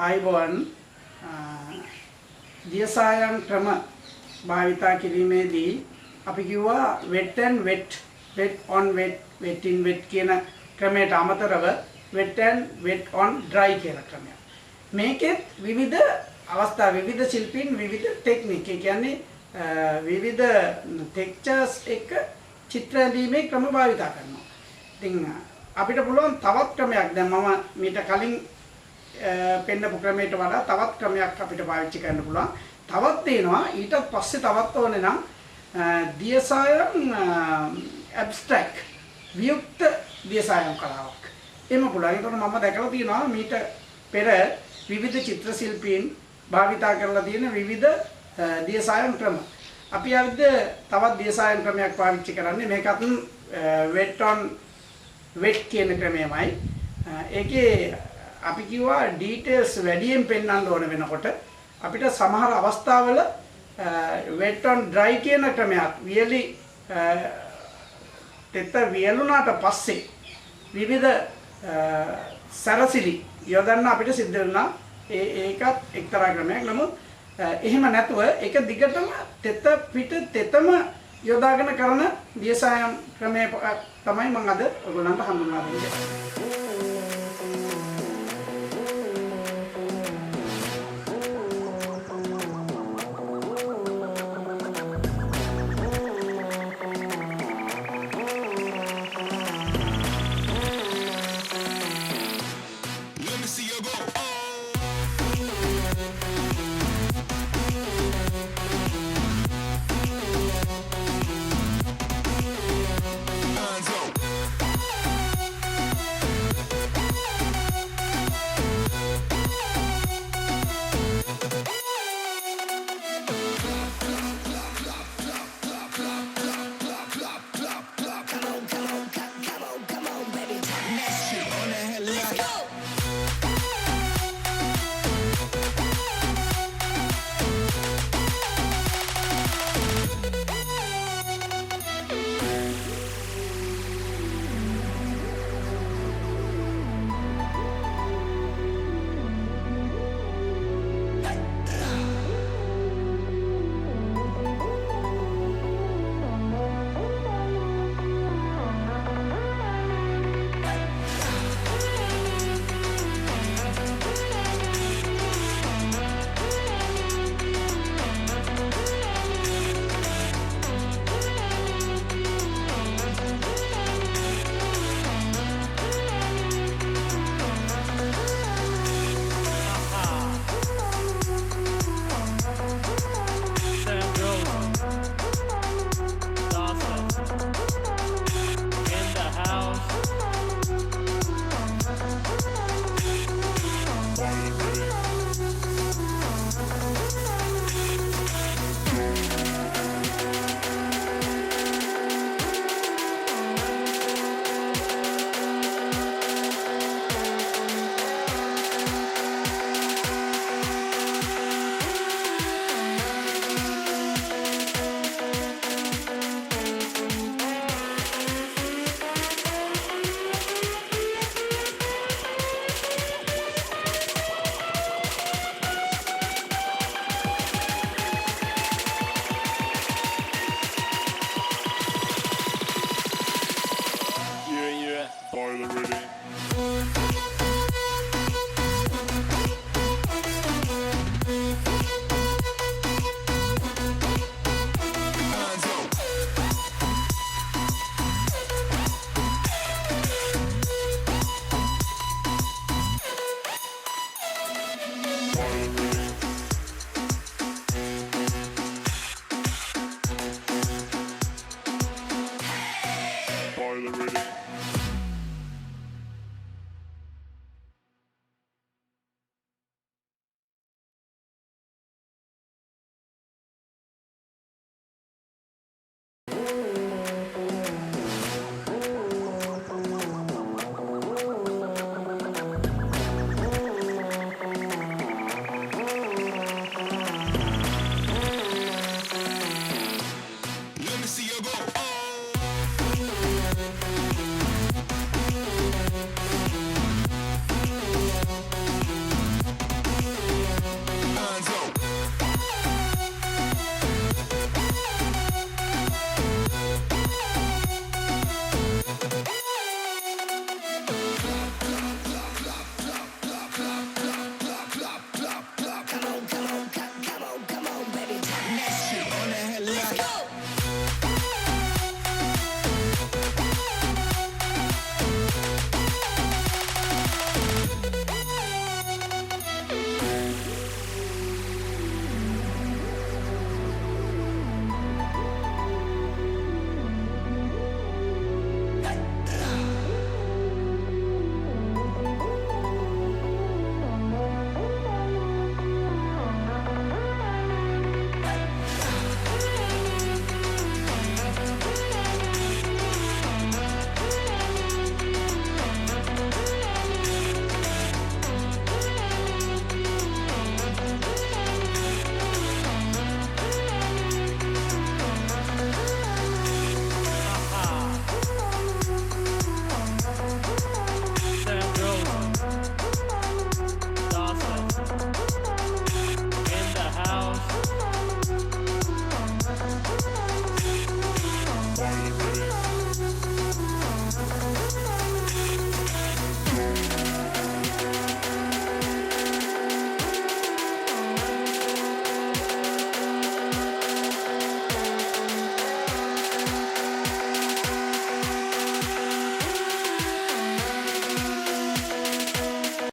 ආයිබෝන් දියසායම් ක්‍රම භාවිතා කිරීමේදී අපි කිව්වා wet and wet on wet wet in wet කියන ක්‍රමයට අමතරව wet and wet on dry කියන ක්‍රමයක්. මේකෙත් විවිධ අවස්ථා විවිධ ශිල්පීන් විවිධ ටෙක්නික් ඒ කියන්නේ විවිධ ටෙක්ස්චර්ස් එක චිත්‍ර ඇඳීමේ ක්‍රම භාවිතා කරනවා. ඉතින් අපිට පුළුවන් තවත් ක්‍රමයක් දැන් මම මීට කලින් පෙන්නපු ක්‍රමයට වඩා තවත් ක්‍රමයක් අපිට පාවිච්චි කරන්න පුළුවන්. තවත් තියෙනවා ඊට පස්සේ තවත් ඕනේ නම් දියසායම් ඇබ්ස්ට්‍රැක්ට් වියුක්ත දියසායම් කලාවක්. එහෙම පුළුවන්. ඒකට මම දැකලා තියෙනවා මීට පෙර විවිධ චිත්‍ර ශිල්පීන් භාවිතා කරලා තියෙන විවිධ දියසායම් ක්‍රම. අපි අද තවත් දියසායම් ක්‍රමයක් පාවිච්චි කරන්නේ මේකත් wet on wet කියන ක්‍රමයමයි. ඒකේ අපි කිව්වා ඩීටේල්ස් වැඩියෙන් පෙන්වන්න ඕන වෙනකොට අපිට සමහර අවස්ථාවල wet on dry කියන ක්‍රමයක් වියලි තෙත වියලුණාට පස්සේ විවිධ සරසිලි යොදන්න අපිට සිද්ධ වෙනවා. ඒකත් එක්තරා ක්‍රමයක්. නමුත් එහෙම නැතුව ඒක දිගටම තෙත පිට තෙතම යොදාගෙන කරන දියසායම් ක්‍රමය තමයි මම අද ඔයගොල්ලන්ට හඳුන්වා දෙන්නේ. Boiler ready.